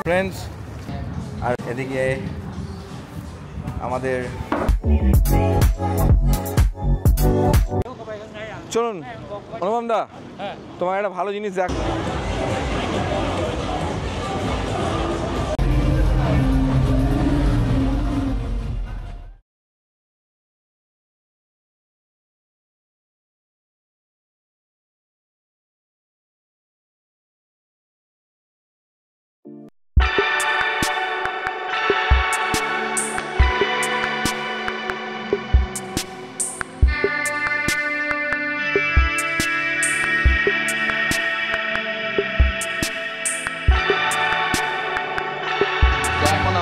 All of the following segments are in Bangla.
ফ্রেন্ডস, আর এদিকে আমাদের চলুন অনুপম দা, তোমার একটা ভালো জিনিস দেখ।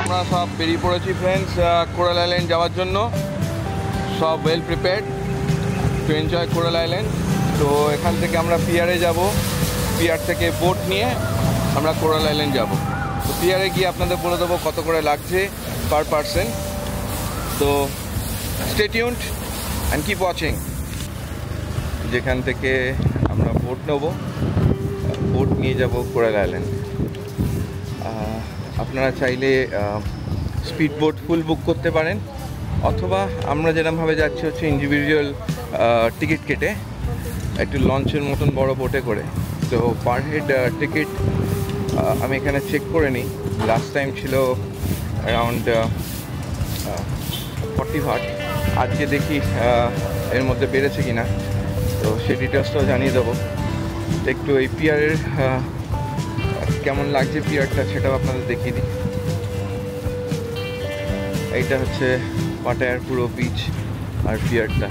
আমরা সব বেরিয়ে পড়েছি ফ্রেন্ডস কোরাল আইল্যান্ড যাওয়ার জন্য। সব well prepared to enjoy coral island. তো এখান থেকে আমরা পিয়ারে যাব, পিয়ার থেকে বোট নিয়ে আমরা কোরাল আইল্যান্ড যাব। তো পিয়ারে গিয়ে আপনাদের বলে দেবো কত করে লাগছে পার পারসন। তো stay tuned and keep watching. যেখান থেকে আমরা বোট নেব, বোট নিয়ে যাব কোরাল আইল্যান্ড। আপনারা চাইলে স্পিড বোট ফুল বুক করতে পারেন, অথবা আমরা যেরকমভাবে যাচ্ছি হচ্ছে ইন্ডিভিজুয়াল টিকিট কেটে একটু লঞ্চের মতন বড় বোটে করে। তো পার হেড টিকিট আমি এখানে চেক করে নিই, লাস্ট টাইম ছিল অ্যারাউন্ড 40 ভাট। আজকে দেখি এর মধ্যে বেড়েছে কি না, তো সেই ডিটেলসটাও জানিয়ে দেবো। একটু এই পিয়ারের কেমন লাগছে পিয়ারটা সেটাও আপনাদের দেখিয়ে দিই। এইটা হচ্ছে পাটায়ার পুরো বিচ আর পিয়ারটা।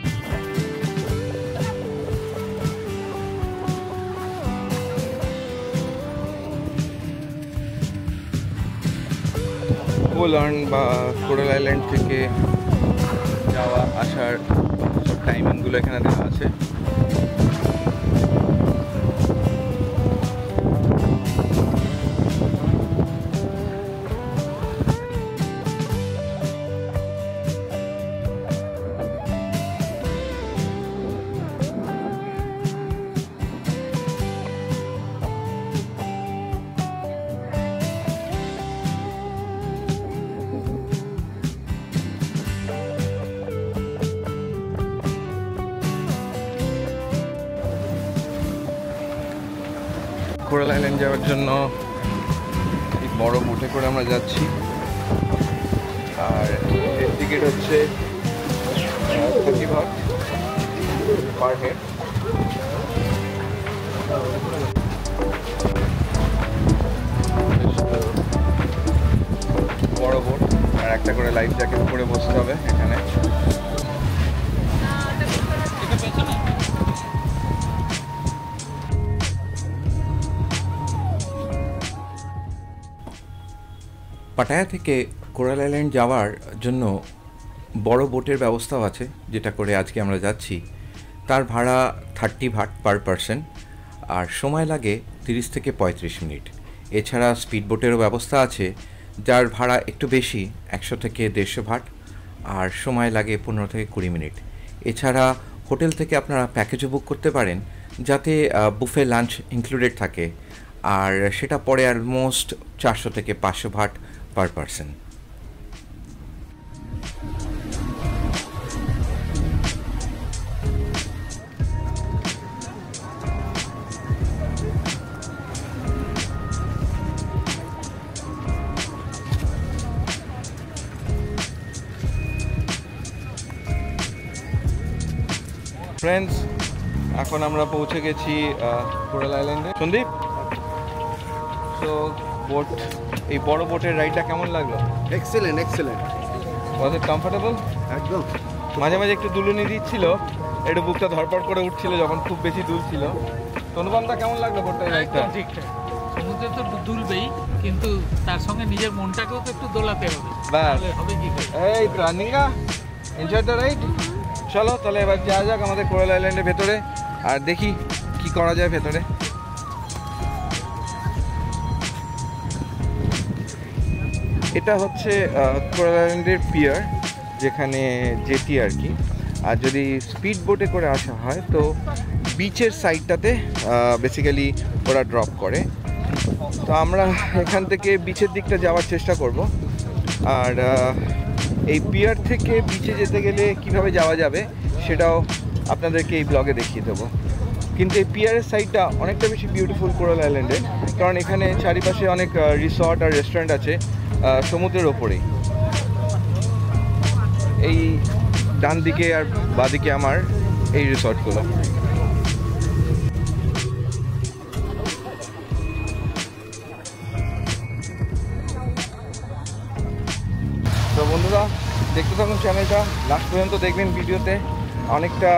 কোলার্ন বা কোরাল আইল্যান্ড থেকে যাওয়া আসার সব টাইমিংগুলো এখানে দেওয়া আছে। কোরাল আইল্যান্ড যাওয়ার জন্য এই বড় বোটে করে আমরা যাচ্ছি, আর এর টিকিট হচ্ছে 30 ভাট পার হেড। বড় বোট, আর একটা করে লাইফ জ্যাকেট পরে বসতে হবে এখানে। পাটায়া থেকে কোরাল আইল্যান্ড যাওয়ার জন্য বড় বোটের ব্যবস্থাও আছে, যেটা করে আজকে আমরা যাচ্ছি। তার ভাড়া 30 ভাট পার পারসন, আর সময় লাগে 30 থেকে 35 মিনিট। এছাড়া স্পিড বোটেরও ব্যবস্থা আছে, যার ভাড়া একটু বেশি, 100 থেকে 150 ভাট, আর সময় লাগে 15 থেকে 20 মিনিট। এছাড়া হোটেল থেকে আপনারা প্যাকেজও বুক করতে পারেন, যাতে বুফে লাঞ্চ ইনক্লুডেড থাকে, আর সেটা পড়ে অলমোস্ট 400 থেকে 500 ভাট পার পারসন। ফ্রেন্ডস, এখন আমরা পৌঁছে গেছি কোরাল আইল্যান্ডে। সন্দীপ, তো বোট, এই বড় বোটের রাইডটা কেমন লাগলো? Excellent excellent. Was it comfortable? একদম। মাঝে মাঝে একটু দুলুনি দিচ্ছিল, একটু বুকটা ধরপড় করে উঠছিল যখন খুব বেশি দুলছিল। অনুপমদা, কেমন লাগলো বোটের রাইডটা? ঠিকঠাক। সমুদ্রে তো দুলবেই, কিন্তু তার সঙ্গে নিজের মনটাকেও তো একটু দোলাতে হবে। ব্যাস, হবে কি করে? এই তো রানিঙ্গা, এনজয় দ্য রাইড। চলো তাহলে এবার যাওয়া যাক আমাদের কোরাল আইল্যান্ডের ভেতরে, আর দেখি কি করা যায় ভেতরে। এটা হচ্ছে কোরাল আইল্যান্ডের পিয়ার, যেখানে জেটি আর কি। আর যদি স্পিড বোটে করে আসা হয় তো বিচের সাইডটাতে বেসিক্যালি ওরা ড্রপ করে, তো আমরা এখান থেকে বিচের দিকটা যাওয়ার চেষ্টা করব। আর এই পিয়ার থেকে বিচে যেতে গেলে কিভাবে যাওয়া যাবে সেটাও আপনাদেরকে এই ব্লগে দেখিয়ে দেবো। কিন্তু এই পিয়ারের সাইডটা অনেকটা বেশি বিউটিফুল কোরাল আইল্যান্ডে, কারণ এখানে চারিপাশে অনেক রিসর্ট আর রেস্টুরেন্ট আছে সমুদ্রের ওপরেই। এই ডান দিকে আর বাদিকে আমার এই রিসর্টগুলো। তো বন্ধুরা, দেখতে থাকুন চ্যানেলটা, লাস্ট পর্যন্ত দেখবেন ভিডিওতে। অনেকটা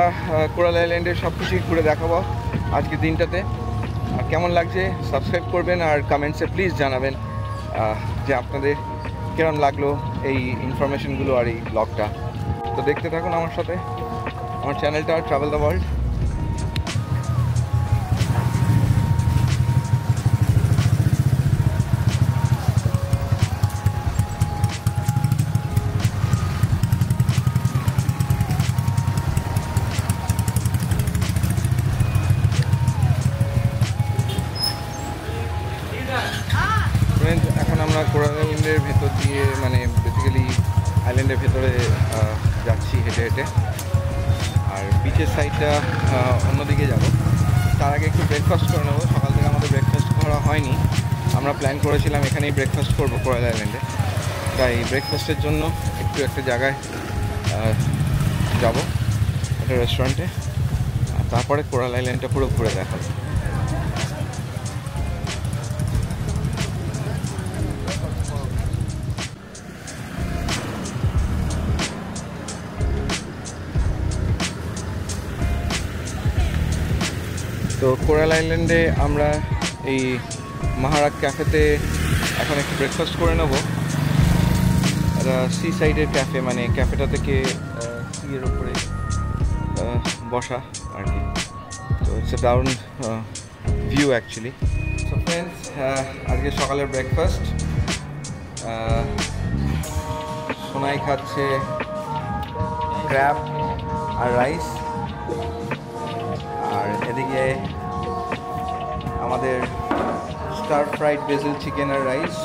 কোরাল আইল্যান্ডের সব কিছুই ঘুরে দেখাবো আজকের দিনটাতে। আর কেমন লাগছে সাবস্ক্রাইব করবেন আর কমেন্টসে প্লিজ জানাবেন যে আপনাদের কেমন লাগলো এই ইনফরমেশনগুলো আর এই ব্লগটা। তো দেখতে থাকুন আমার সাথে আমার চ্যানেলটা ট্রাভেল দ্য ওয়ার্ল্ড। এখন আমরা কোরাল আইল্যান্ডের ভেতর দিয়ে, মানে বেসিক্যালি আইল্যান্ডের ভেতরে যাচ্ছি হেঁটে হেঁটে। আর বিচের সাইডটা অন্যদিকে যাব। তার আগে একটু ব্রেকফাস্ট করে নেবো। সকাল থেকে আমাদের ব্রেকফাস্ট করা হয়নি। আমরা প্ল্যান করেছিলাম এখানেই ব্রেকফাস্ট করবো কোরাল আইল্যান্ডে। তাই ব্রেকফাস্টের জন্য একটু একটা জায়গায় যাব, একটা রেস্টুরেন্টে। আর তারপরে কোরাল আইল্যান্ডটা পুরো ঘুরে দেখাবো। তো কোরাল আইল্যান্ডে আমরা এই মহারাগ ক্যাফেতে এখন একটু ব্রেকফাস্ট করে নেব। সি সাইডের ক্যাফে, মানে ক্যাফেটা থেকে সিয়ের ওপরে বসা আর কি। তো ইটস এ দারুণ ভিউ অ্যাকচুয়ালি। সো ফ্রেন্ডস, আজকে সকালের ব্রেকফাস্ট, সোনাই খাচ্ছে ক্র্যাব আর রাইস। আর এদিকে আমাদের স্টার ফ্রাইড বেসিল চিকেন আর রাইস,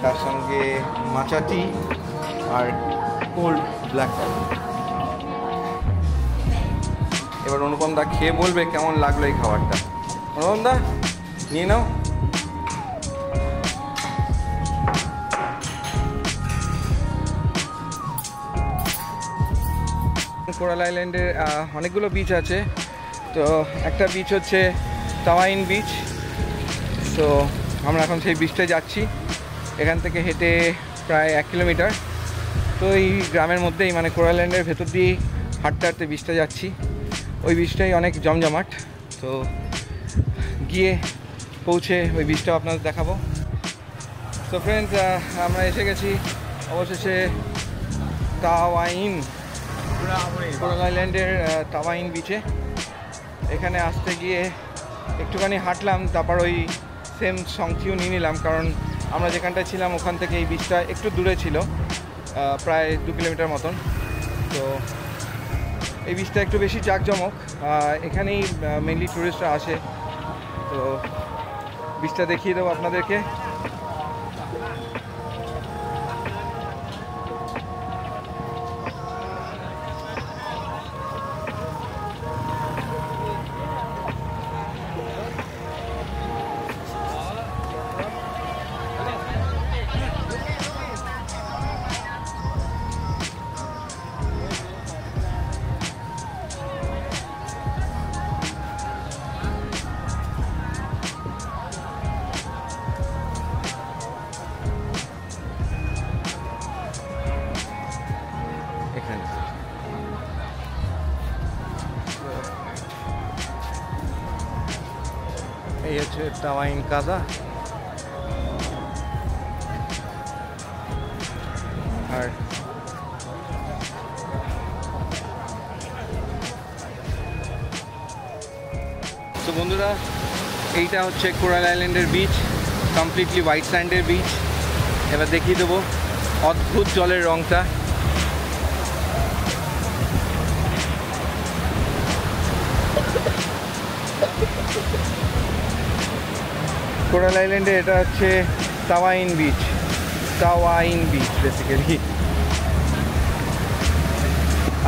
তার সঙ্গে মাচা টি আর কোল্ড ব্ল্যাক কফি। এবার অনুপম দা খেয়ে বলবে কেমন লাগলো এই খাবারটা। অনুপম দা, নিয়ে নাও। কোরাল আইল্যান্ডের অনেকগুলো বিচ আছে। তো একটা বিচ হচ্ছে তাওয়াইন বিচ। তো আমরা এখন সেই বিচটায় যাচ্ছি। এখান থেকে হেঁটে প্রায় 1 কিলোমিটার। তো এই গ্রামের মধ্যেই, মানে কোরাল আইল্যান্ডের ভেতর দিয়েই হাঁটতে হাঁটতে বিচটা যাচ্ছি। ওই বিচটাই অনেক জমজমাট। তো গিয়ে পৌঁছে ওই বিচটাও আপনাদের দেখাবো। তো ফ্রেন্ডস, আমরা এসে গেছি অবশেষে তাওয়াইন, কোরাল আইল্যান্ডের তাওয়াইন বিচে। এখানে আসতে গিয়ে একটুখানি হাঁটলাম, তারপর ওই সেম সংচিও নিয়ে নিলাম, কারণ আমরা যেখানটায় ছিলাম ওখান থেকে এই বিচটা একটু দূরে ছিল, প্রায় 2 কিলোমিটার মতন। তো এই বিচটা একটু বেশি জাঁকজমক, এখানেই মেনলি টুরিস্টরা আসে। তো বিচটা দেখিয়ে দেবো আপনাদেরকে। এই হচ্ছে তাওয়াইন কাজা। আর তো বন্ধুরা, এইটা হচ্ছে কোরাল আইল্যান্ডের বিচ, কমপ্লিটলি হোয়াইট স্যান্ডের বিচ। এবার দেখিয়ে দেবো অদ্ভুত জলের রংটা। কোরাল আইল্যান্ডে এটা হচ্ছে তাওয়াইন বিচ বেসিক্যালি।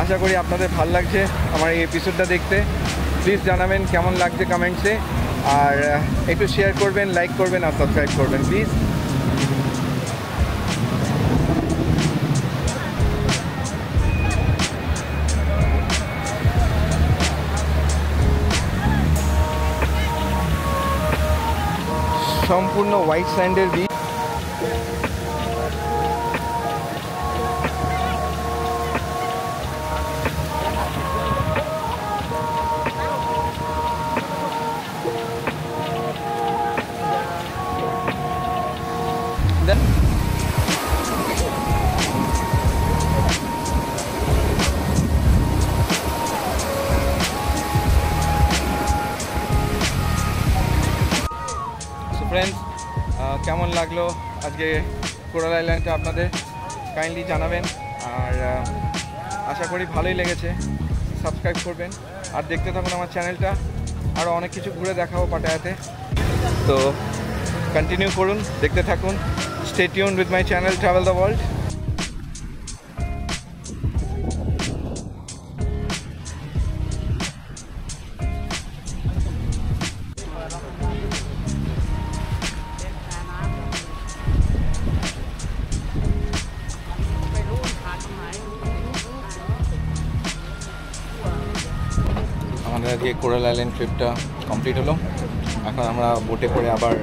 আশা করি আপনাদের ভালো লাগছে আমার এই এপিসোডটা দেখতে। প্লিজ জানাবেন কেমন লাগছে কমেন্টসে, আর একটু শেয়ার করবেন, লাইক করবেন আর সাবস্ক্রাইব করবেন প্লিজ। সম্পূর্ণ হোয়াইট স্যান্ডের বিচ। ফ্রেন্ডস, কেমন লাগলো আজকে কোরাল আইল্যান্ডটা আপনাদের কাইন্ডলি জানাবেন, আর আশা করি ভালোই লেগেছে। সাবস্ক্রাইব করবেন আর দেখতে থাকুন আমার চ্যানেলটা, আরও অনেক কিছু ঘুরে দেখাবো পাটায়াতে। তো কন্টিনিউ করুন, দেখতে থাকুন। Stay tuned with my channel travel the world. আমাদের আজকে কোরাল আইল্যান্ড ট্রিপটা কমপ্লিট হলো। এখন আমরা বোটে করে আবার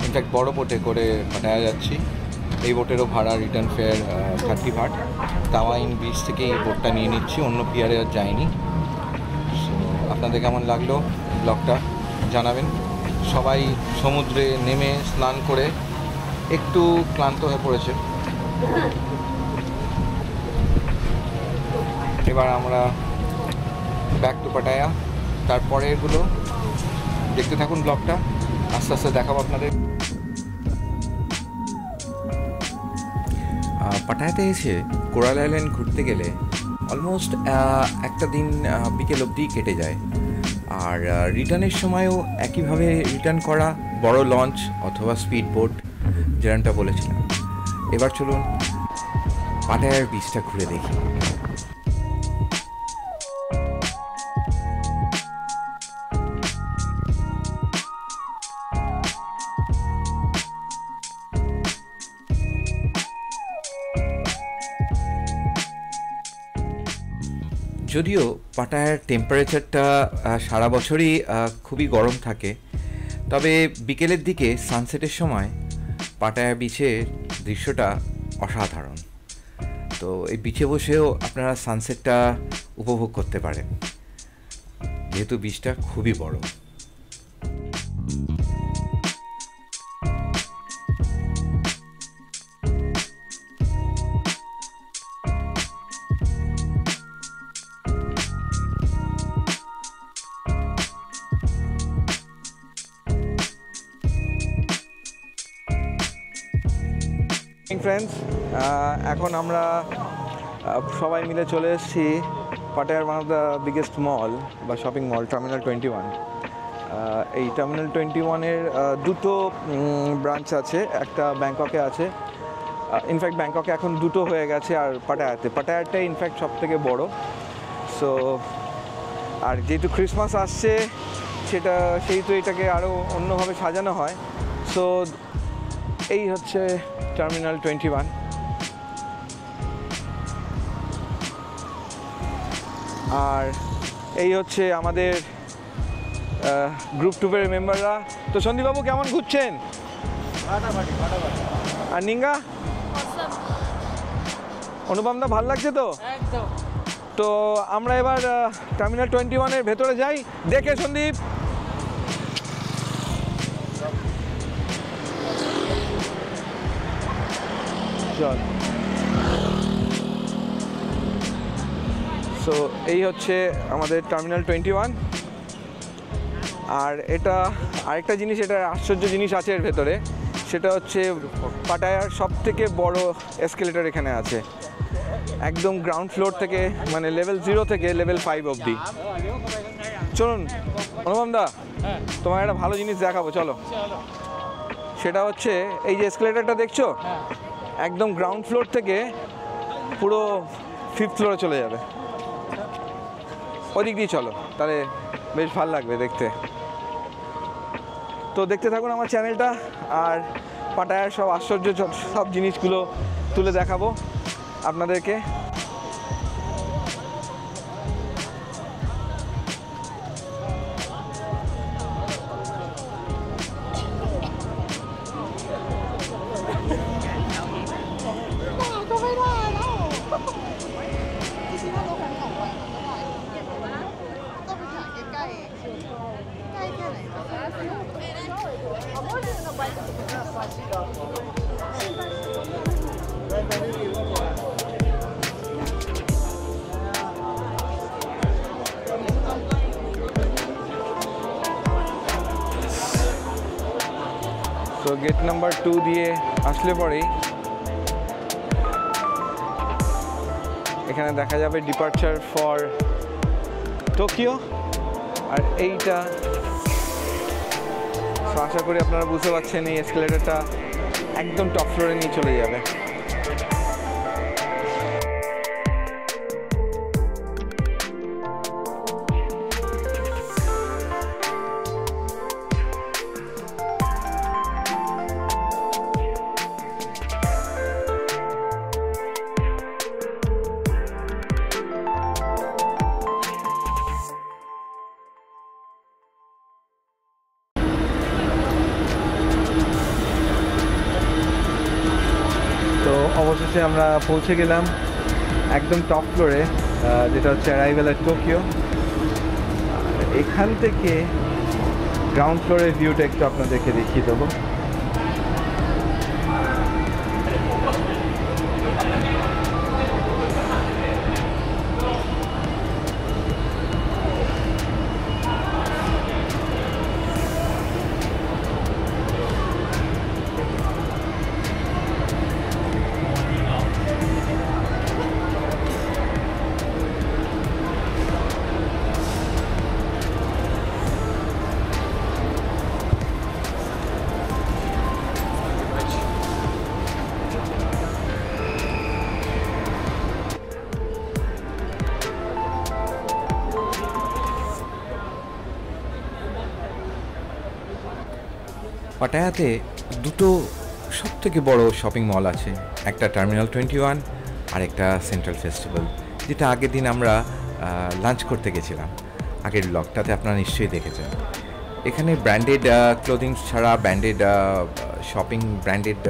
ইনফ্যাক্ট বড় বোটে করে পাটায়া যাচ্ছি। এই বোটেরও ভাড়া রিটার্ন ফেয়ার 30 ভাট। তাওয়াইন বিচ থেকে এই বোটটা নিয়ে নিচ্ছি, অন্য পিয়ারে আর যাইনি। সো আপনাদের কেমন লাগলো ব্লগটা জানাবেন। সবাই সমুদ্রে নেমে স্নান করে একটু ক্লান্ত হয়ে পড়েছে। এবার আমরা ব্যাক টু পাটায়া। তারপরে এগুলো দেখতে থাকুন ব্লগটা, আস্তে আস্তে দেখাবো আপনাদের। পাটায়াতে এসে কোরাল আইল্যান্ড ঘুরতে গেলে অলমোস্ট একটা দিন বিকেল অবধি কেটে যায়, আর রিটার্নের সময়ও একইভাবে রিটার্ন করা, বড় লঞ্চ অথবা স্পিড বোট যেরকমটা বলেছিলাম। এবার চলুন পাটায়ার বিচটা ঘুরে দেখি। যদিও পাটায়ার টেম্পারেচারটা সারা বছরই খুবই গরম থাকে, তবে বিকেলের দিকে সানসেটের সময় পাটায়া বিচের দৃশ্যটা অসাধারণ। তো এই বিচে বসেও আপনারা সানসেটটা উপভোগ করতে পারেন, যেহেতু বিচটা খুবই বড়। ফ্রেন্ডস, এখন আমরা সবাই মিলে চলে এসেছি পাটায়ার ওয়ান অফ দ্য বিগেস্ট মল বা শপিং মল, টার্মিনাল 21। এই টার্মিনাল 21-এর দুটো ব্রাঞ্চ আছে, একটা ব্যাংককে আছে। ইনফ্যাক্ট ব্যাংককে এখন দুটো হয়ে গেছে, আর পাটায়ারটাই ইনফ্যাক্ট সব থেকে বড়ো। সো আর যেহেতু ক্রিসমাস আসছে সেহেতু এটাকে আরও অন্যভাবে সাজানো হয়। সো এই হচ্ছে টার্মিনাল 21। আর এই হচ্ছে আমাদের গ্রুপ টুপের মেম্বাররা। তো সন্দীপবাবু কেমন ঘুরছেন? আর নিঙ্গা, অনুপমদা ভাল লাগছে তো? তো আমরা এবার টার্মিনাল 21-এর ভেতরে যাই। দেখে সন্দীপ, চল। সো এই হচ্ছে আমাদের টার্মিনাল 21। আর এটা আরেকটা জিনিস, এটা আশ্চর্য জিনিস আছে এর ভেতরে, সেটা হচ্ছে পাটায়ার সব থেকে বড় এসকেলেটর এখানে আছে, একদম গ্রাউন্ড ফ্লোর থেকে, মানে লেভেল 0 থেকে লেভেল 5 অবধি। চলুন অনুপমদা। হ্যাঁ তোমার একটা ভালো জিনিস দেখাবো, চলো। চলো। সেটা হচ্ছে এই যে এসকেলেটারটা দেখছো, হ্যাঁ একদম গ্রাউন্ড ফ্লোর থেকে পুরো 5th ফ্লোরে চলে যাবে। ওদিক দিয়ে চলো, তাহলে বেশ ভালো লাগবে দেখতে। তো দেখতে থাকুন আমার চ্যানেলটা, আর পাটায়ার সব আশ্চর্য সব জিনিসগুলো তুলে দেখাবো আপনাদেরকে। তো গেট নাম্বার 2 দিয়ে আসলে পরেই এখানে দেখা যাবে ডিপার্চার ফর টোকিও। আর এইটা আশা করি আপনারা বুঝতে পারছেন, এই এসকেলেটরটা একদম টপ ফ্লোরে নিয়ে চলে যাবে। তো অবশেষে আমরা পৌঁছে গেলাম একদম টপ ফ্লোরে, যেটা হচ্ছে অ্যারাইভেল এট টোকিও। এখান থেকে গ্রাউন্ড ফ্লোরের ভিউটা একটু আপনাদেরকে দেখিয়ে দেবো। পাটায়াতে দুটো সবথেকে বড় শপিং মল আছে, একটা টার্মিনাল 21 আর একটা সেন্ট্রাল ফেস্টিভ্যাল, যেটা আগের দিন আমরা লাঞ্চ করতে গেছিলাম। আগের ব্লগটাতে আপনারা নিশ্চয়ই দেখেছেন। এখানে ব্র্যান্ডেড ক্লোদিং ছাড়া ব্র্যান্ডেড শপিং, ব্র্যান্ডেড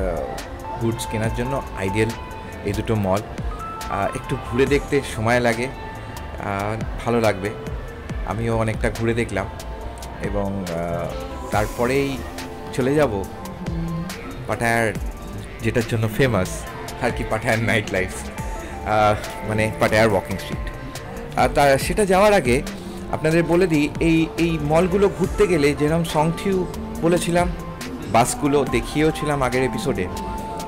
গুডস কেনার জন্য আইডিয়াল এই দুটো মল। একটু ঘুরে দেখতে সময় লাগে, ভালো লাগবে। আমিও অনেকটা ঘুরে দেখলাম এবং তারপরেই চলে যাব পাটায়ার, যেটার জন্য ফেমাস আর কি, পাটায়ার নাইট লাইফ, মানে পাটায়ার ওয়াকিং স্ট্রিট। আর সেটা যাওয়ার আগে আপনাদের বলে দিই, এই মলগুলো ঘুরতে গেলে যেরকম সংথিউ বলেছিলাম, বাসগুলো দেখিয়েওছিলাম আগের এপিসোডে,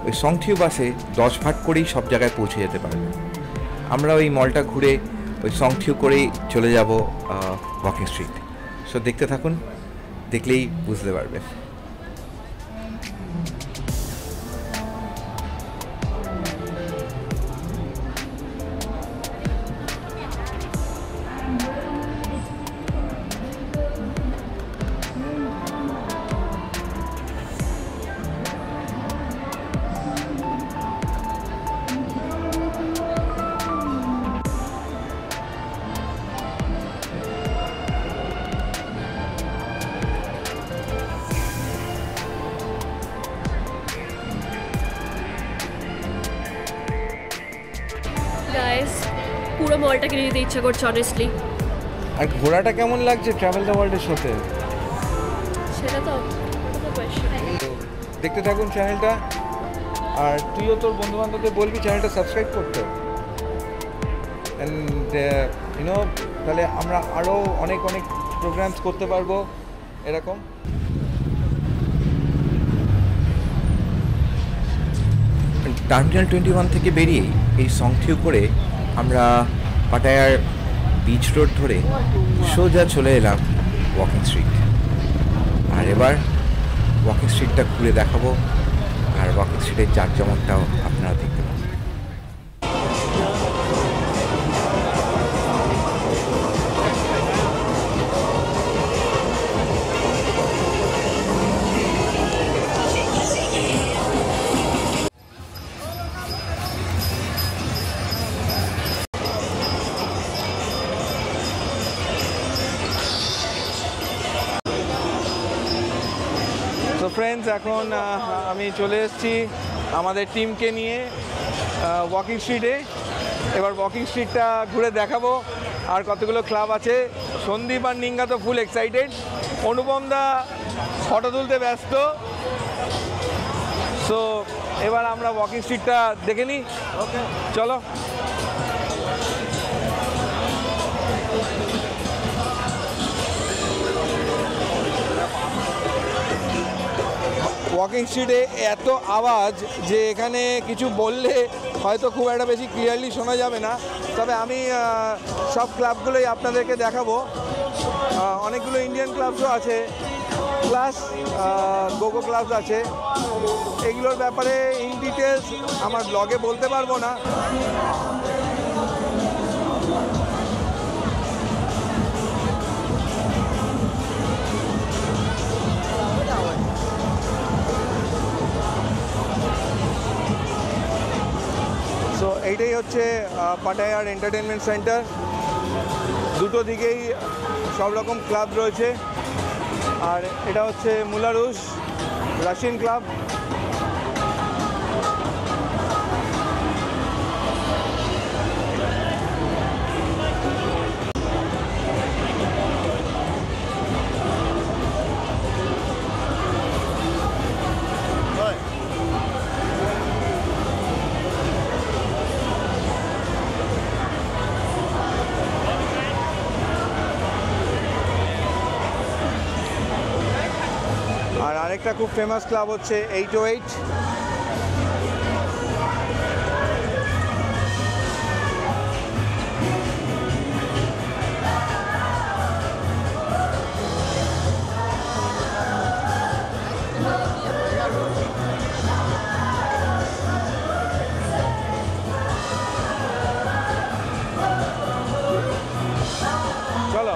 ওই সংথিউ বাসে 10 ভাট করেই সব জায়গায় পৌঁছে যেতে পারবে। আমরা ওই মলটা ঘুরে ওই সংথিউ করেই চলে যাব ওয়াকিং স্ট্রিট। সো দেখতে থাকুন, দেখলেই বুঝতে পারবে। গাইস, পুরো মলটা কিনে নিতে ইচ্ছা করছে অনেস্টলি। আর ঘোরাটা কেমন লাগছে ট্রাভেল দ্য ওয়ার্ল্ডের সাথে? সেটা তো কোয়েশ্চেন। দেখতে থাকুন চ্যানেলটা, আর তুইও তোর বন্ধু বান্ধবদের বলবি চ্যানেলটা সাবস্ক্রাইব করতে। অ্যান্ড ইউনো, তাহলে আমরা আরও অনেক অনেক প্রোগ্রামস করতে পারবো এরকম। টার্মিনাল 21 থেকে বেরিয়ে এই সংথিউ করে আমরা পাটায়ার বিচ রোড ধরে সোজা চলে এলাম ওয়াকিং স্ট্রিট। আর এবার ওয়াকিং স্ট্রিটটা ঘুরে দেখাবো, আর ওয়াকিং স্ট্রিটের জাঁকজমকটাও আপনারা দেখতে পাবেন। তো ফ্রেন্ডস, এখন আমি চলে এসেছি আমাদের টিমকে নিয়ে ওয়াকিং স্ট্রিটে। এবার ওয়াকিং স্ট্রিটটা ঘুরে দেখাবো, আর কতগুলো ক্লাব আছে। সন্দীপ আর নিঙ্গা তো ফুল এক্সাইটেড, অনুপম দা ফটো তুলতে ব্যস্ত। সো এবার আমরা ওয়াকিং স্ট্রিটটা দেখে নিই। ওকে, চলো। ওয়াকিং স্ট্রিটে এত আওয়াজ যে এখানে কিছু বললে হয়তো খুব একটা বেশি ক্লিয়ারলি শোনা যাবে না, তবে আমি সব ক্লাবগুলোই আপনাদেরকে দেখাবো। অনেকগুলো ইন্ডিয়ান ক্লাবসও আছে, প্লাস গোগো ক্লাবস আছে। এগুলোর ব্যাপারে ইন ডিটেলস আমার ব্লগে বলতে পারবো না। সো এইটাই হচ্ছে পাটায়ার এন্টারটেনমেন্ট সেন্টার। দুটো দিকেই সব রকম ক্লাব রয়েছে। আর এটা হচ্ছে মুলারুশ রাশিয়ান ক্লাব। আর আরেকটা খুব ফেমাস ক্লাব হচ্ছে 808। চলো।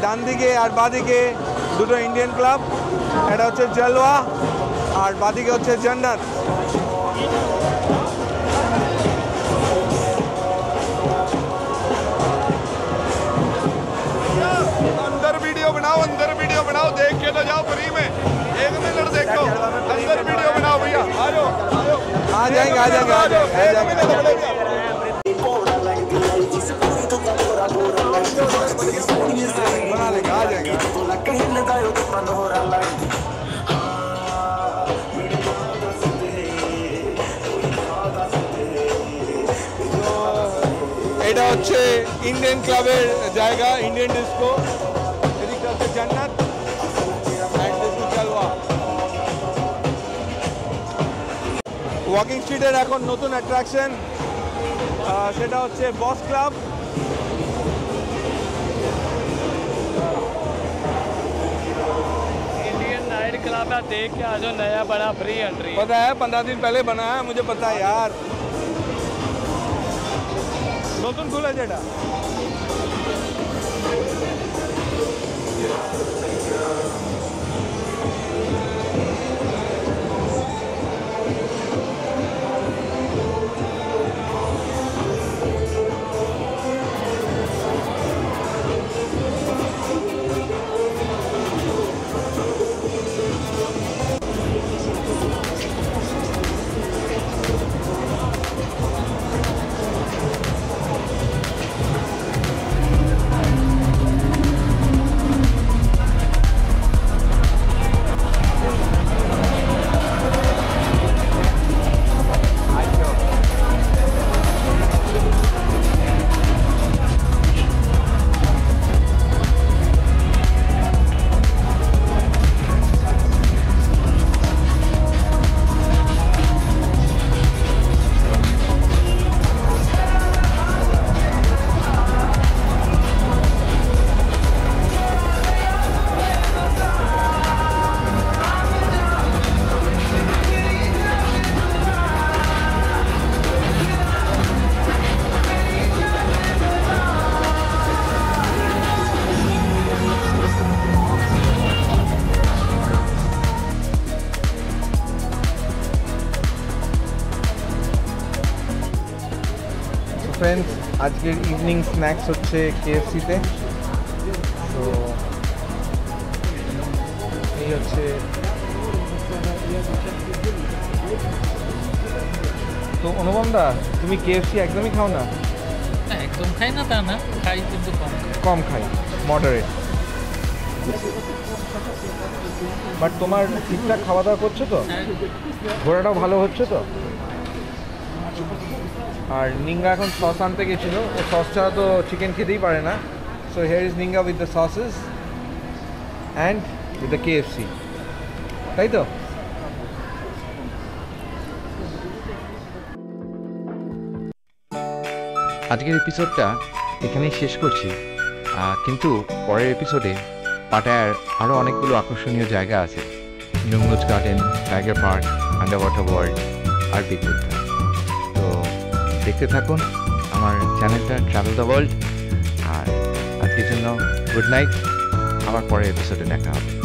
ডান দিকে আর বাদিকে দুটো ইন্ডিয়ান ক্লাব, এটা হচ্ছে জলওয়া আর বাদিকে হচ্ছে জান্নাত। अंदर वीडियो बनाओ देख के तो जाओ फ्री में 1 मिनट देखो अंदर वीडियो बनाओ भैया। आ जाएंगे आ जाएंगे आ जाएंगे आ जाएंगे बना लेंगे आ जाएंगे এটা হচ্ছে ইন্ডিয়ান ক্লাবের জায়গা ইন্ডিয়ান ডিস্কো এদিকটা হচ্ছে জান্নাত অ্যান্ড দিস ইজ জালওয়া ওয়াকিং স্ট্রিটের এখন নতুন অ্যাট্রাকশন সেটা হচ্ছে বস ক্লাব इंडियन नाइट क्लब है देख के आज नया बना फ्री एंट्री पता है 15 दिन पहले बना है मुझे पता है यार নতুন খুলেছে এটা ফ্রেন্ডস আজকের ইভিনিং স্ন্যাক্স হচ্ছে কেএফসিতে তো এই হচ্ছে তো অনুপম দা তুমি কেএফসি একদমই খাও না না একদম খাই না তা না খাই কিন্তু কম খাই। কম খাই মডারেট বাট তোমার ঠিকঠাক খাওয়া দাওয়া করছো তো হ্যাঁ, ঘোরাটাও ভালো হচ্ছে তো আর নিঙ্গা এখন সস আনতে গেছিল ও সস ছাড়া তো চিকেন খেতেই পারে না সো হিয়ার ইজ নিঙ্গা with the sauces and with the KFC তাই তো আজকের এপিসোডটা এখানেই শেষ করছি কিন্তু পরের এপিসোডে পাটায়ার আরও অনেকগুলো আকর্ষণীয় জায়গা আছে Nong Nooch garden tiger park underwater world আর বিগ বুদ্ধা তো দেখতে থাকুন আমার চ্যানেলটা ট্রাভেল দ্য ওয়ার্ল্ড আর আজকের জন্য গুড নাইট আবার পরের এপিসোডে দেখা হবে